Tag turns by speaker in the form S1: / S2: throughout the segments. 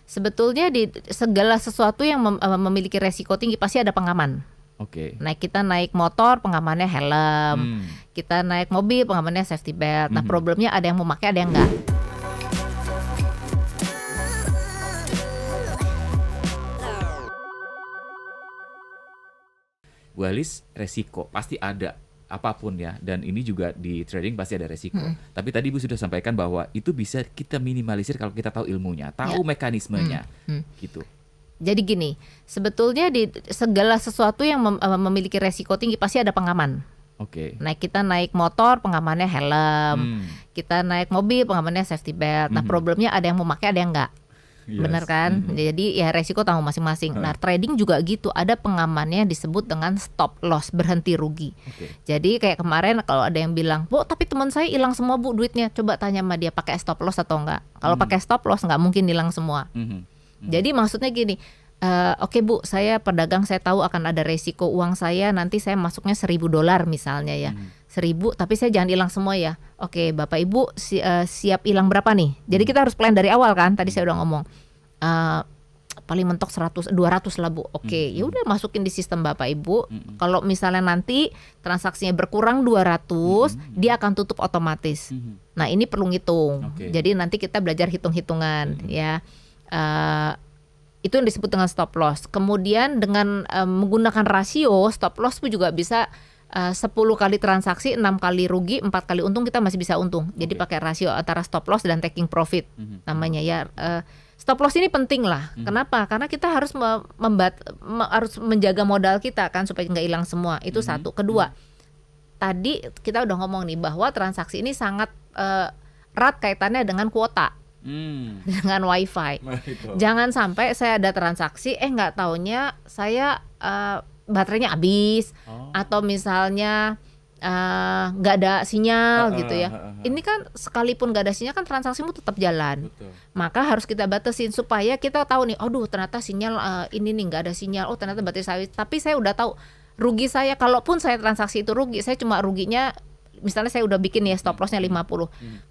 S1: sebetulnya di segala sesuatu yang memiliki resiko tinggi pasti ada pengaman.
S2: Oke.
S1: Kita naik motor pengamannya helm, kita naik mobil pengamannya safety belt. Nah problemnya ada yang memakai ada yang enggak.
S2: Bu Alis, resiko pasti ada apapun ya, dan ini juga di trading pasti ada resiko. Tapi tadi Ibu sudah sampaikan bahwa itu bisa kita minimalisir kalau kita tahu ilmunya, tahu mekanismenya, gitu.
S1: Jadi gini, sebetulnya di segala sesuatu yang memiliki resiko tinggi pasti ada pengaman.
S2: Oke.
S1: Kita naik motor pengamannya helm, kita naik mobil pengamannya safety belt. Nah problemnya ada yang memakai ada yang enggak.
S2: Yes.
S1: Benar kan? Jadi ya resiko tanggung masing-masing. Nah trading juga gitu, ada pengamannya disebut dengan stop loss, berhenti rugi. Jadi kayak kemarin kalau ada yang bilang, Bu tapi teman saya hilang semua Bu duitnya, coba tanya sama dia pakai stop loss atau enggak. Kalau pakai stop loss nggak mungkin hilang semua. Jadi maksudnya gini, oke Bu, saya pedagang, saya tahu akan ada resiko uang saya nanti saya masuknya $1.000 misalnya ya. 1.000 tapi saya jangan hilang semua ya. Oke, Bapak Ibu siap hilang berapa nih? Jadi kita harus plan dari awal kan. Tadi saya udah ngomong paling mentok 100 200 lah Bu. Oke, ya udah masukin di sistem Bapak Ibu. Kalau misalnya nanti transaksinya berkurang 200, dia akan tutup otomatis. Nah, ini perlu ngitung. Jadi nanti kita belajar hitung-hitungan ya. Itu yang disebut dengan stop loss. Kemudian dengan menggunakan rasio, stop loss pun juga bisa 10 kali transaksi, 6 kali rugi, 4 kali untung kita masih bisa untung. Jadi pakai rasio antara stop loss dan taking profit namanya ya. Stop loss ini penting lah. Kenapa? Karena kita harus harus menjaga modal kita kan supaya nggak hilang semua. Itu satu. Kedua, tadi kita udah ngomong nih bahwa transaksi ini sangat erat kaitannya dengan kuota. Dengan wifi. Jangan sampai saya ada transaksi nggak taunya saya baterainya habis atau misalnya nggak ada sinyal gitu ya. Ini kan sekalipun nggak ada sinyal kan transaksimu tetap jalan. Maka harus kita batasin supaya kita tahu nih, aduh ternyata sinyal ini nih nggak ada sinyal, oh ternyata baterai saya. Tapi saya udah tahu rugi saya, kalaupun saya transaksi itu rugi, saya cuma ruginya misalnya saya udah bikin ya stop lossnya 50.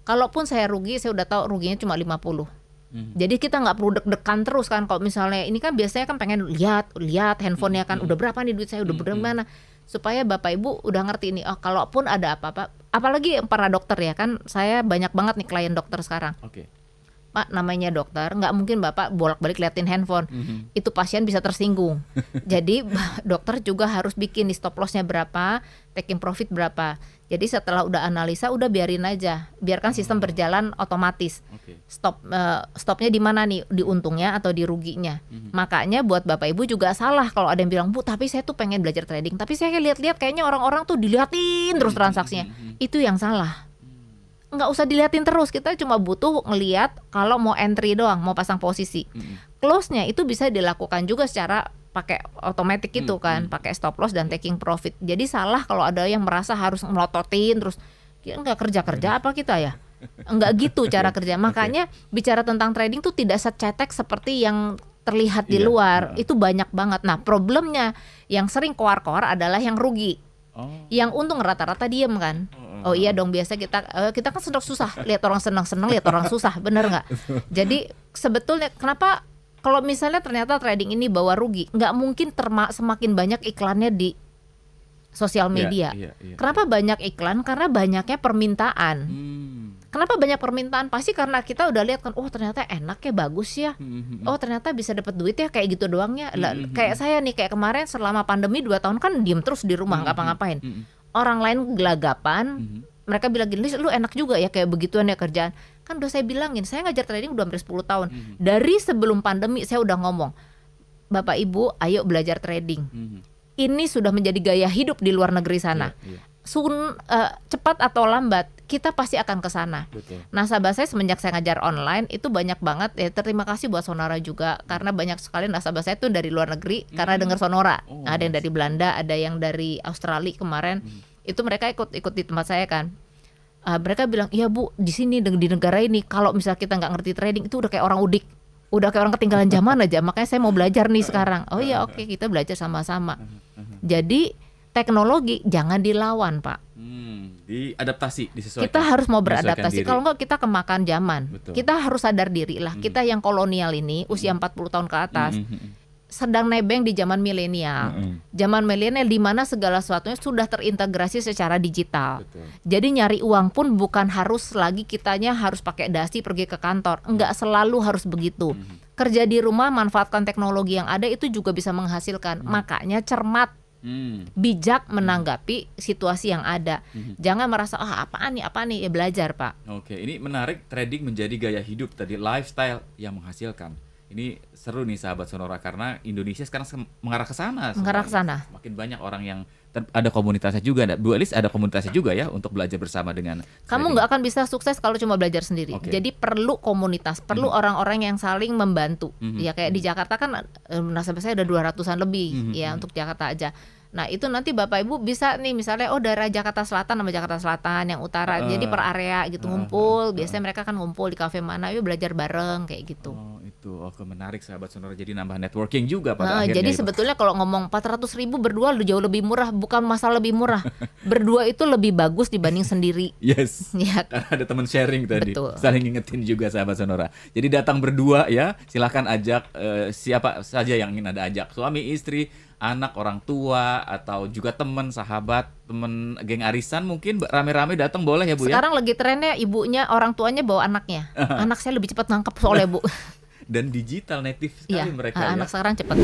S1: Kalaupun saya rugi, saya udah tahu ruginya cuma 50. Jadi kita nggak perlu deg-degan terus kan. Kalau misalnya ini kan biasanya kan pengen lihat handphonenya kan udah berapa nih duit saya, udah berapa, supaya Bapak Ibu udah ngerti ini. Oh kalaupun ada apa-apa, apalagi para dokter ya kan, saya banyak banget nih klien dokter sekarang. Pak namanya dokter, nggak mungkin Bapak bolak-balik liatin handphone. Itu pasien bisa tersinggung. Jadi dokter juga harus bikin nih stop lossnya berapa, taking profit berapa. Jadi setelah udah analisa, udah biarin aja, biarkan sistem berjalan otomatis. Stopnya di mana nih, di untungnya atau di ruginya. Makanya buat Bapak Ibu juga salah kalau ada yang bilang, Bu tapi saya tuh pengen belajar trading, tapi saya lihat-lihat kayaknya orang-orang tuh diliatin terus transaksinya. Itu yang salah. Nggak usah diliatin terus, kita cuma butuh ngelihat kalau mau entry doang, mau pasang posisi. Close-nya itu bisa dilakukan juga secara pakai otomatis gitu kan, pakai stop loss dan taking profit. Jadi salah kalau ada yang merasa harus melototin terus, nggak kerja-kerja apa kita ya? Enggak gitu cara kerja. Makanya bicara tentang trading tuh tidak secetek seperti yang terlihat di luar. Itu banyak banget. Nah problemnya yang sering koar-koar adalah yang rugi. Yang untung rata-rata diem kan. Oh iya dong, biasa kita kan sedang susah lihat orang senang-senang, lihat orang susah, bener nggak? Jadi sebetulnya kenapa kalau misalnya ternyata trading ini bawa rugi, nggak mungkin semakin banyak iklannya di sosial media. Kenapa banyak iklan? Karena banyaknya permintaan. Kenapa banyak permintaan? Pasti karena kita udah lihat kan, oh ternyata enak ya, bagus ya. Oh ternyata bisa dapat duit ya kayak gitu doang ya. Kayak saya nih, kayak kemarin selama pandemi 2 tahun kan diem terus di rumah nggak ngapa-ngapain. Orang lain gelagapan, mereka bilang gini, lu enak juga ya kayak begituan ya kerjaan. Kan udah saya bilangin, saya ngajar trading udah hampir 10 tahun. Dari sebelum pandemi saya udah ngomong, Bapak Ibu ayo belajar trading. Ini sudah menjadi gaya hidup di luar negeri sana. Cepat atau lambat kita pasti akan ke sana. Nasabah saya semenjak saya ngajar online itu banyak banget ya, terima kasih buat Sonora juga karena banyak sekali nasabah saya tuh dari luar negeri karena dengar Sonora. Ada yang dari Belanda, ada yang dari Australia kemarin. Itu mereka ikut di tempat saya kan. Mereka bilang, iya Bu, di sini di negara ini kalau misalnya kita nggak ngerti trading itu udah kayak orang udik, udah kayak orang ketinggalan zaman aja. Makanya saya mau belajar nih sekarang. Oh iya oke, kita belajar sama-sama. Jadi teknologi jangan dilawan, Pak.
S2: Diadaptasi, disesuaikan.
S1: Kita harus mau
S2: Menyesuaikan
S1: beradaptasi.
S2: diri.
S1: Kalau enggak kita kemakan zaman.
S2: Betul.
S1: Kita harus sadar diri lah. Kita yang kolonial ini usia 40 tahun ke atas sedang nebeng di zaman milenial. Zaman milenial di mana segala sesuatunya sudah terintegrasi secara digital.
S2: Betul.
S1: Jadi nyari uang pun bukan harus lagi kitanya harus pakai dasi pergi ke kantor. Enggak selalu harus begitu. Kerja di rumah, manfaatkan teknologi yang ada itu juga bisa menghasilkan. Makanya cermat, bijak menanggapi situasi yang ada. Jangan merasa apaan nih, ya belajar, Pak.
S2: Oke, ini menarik, trading menjadi gaya hidup tadi, lifestyle yang menghasilkan. Ini seru nih sahabat Sonora karena Indonesia sekarang mengarah ke sana.
S1: Mengarah ke sana.
S2: Makin banyak orang yang ada komunitasnya juga. Bu Elis ada komunitasnya juga ya untuk belajar bersama dengan
S1: Kamu nggak akan bisa sukses kalau cuma belajar sendiri.
S2: Oke.
S1: Jadi perlu komunitas, perlu orang-orang yang saling membantu. Ya kayak di Jakarta kan nasabah saya ada 200-an lebih ya untuk Jakarta aja. Nah itu nanti Bapak Ibu bisa nih misalnya daerah Jakarta Selatan sama Jakarta Selatan yang utara, jadi per area gitu ngumpul. Biasanya mereka kan ngumpul di kafe mana, yuk belajar bareng kayak gitu.
S2: Oke, menarik sahabat Sonora, jadi nambah networking juga pada akhirnya.
S1: Jadi
S2: itu.
S1: sebetulnya kalau ngomong 400.000 berdua jauh lebih murah, bukan masalah lebih murah. Berdua itu lebih bagus dibanding sendiri.
S2: Yes,
S1: Ya.
S2: karena ada teman sharing tadi.
S1: Betul.
S2: Saling ngingetin juga sahabat Sonora. Jadi datang berdua ya, silahkan ajak siapa saja yang ingin Anda ajak. Suami, istri, anak, orang tua, atau juga teman, sahabat, teman geng arisan mungkin rame-rame datang boleh ya Bu ya.
S1: Sekarang lagi trennya ibunya, orang tuanya bawa anaknya. Anak saya lebih cepat nangkep soalnya Bu.
S2: Dan digital native sekali
S1: Iya,
S2: mereka ya.
S1: anak sekarang cepat.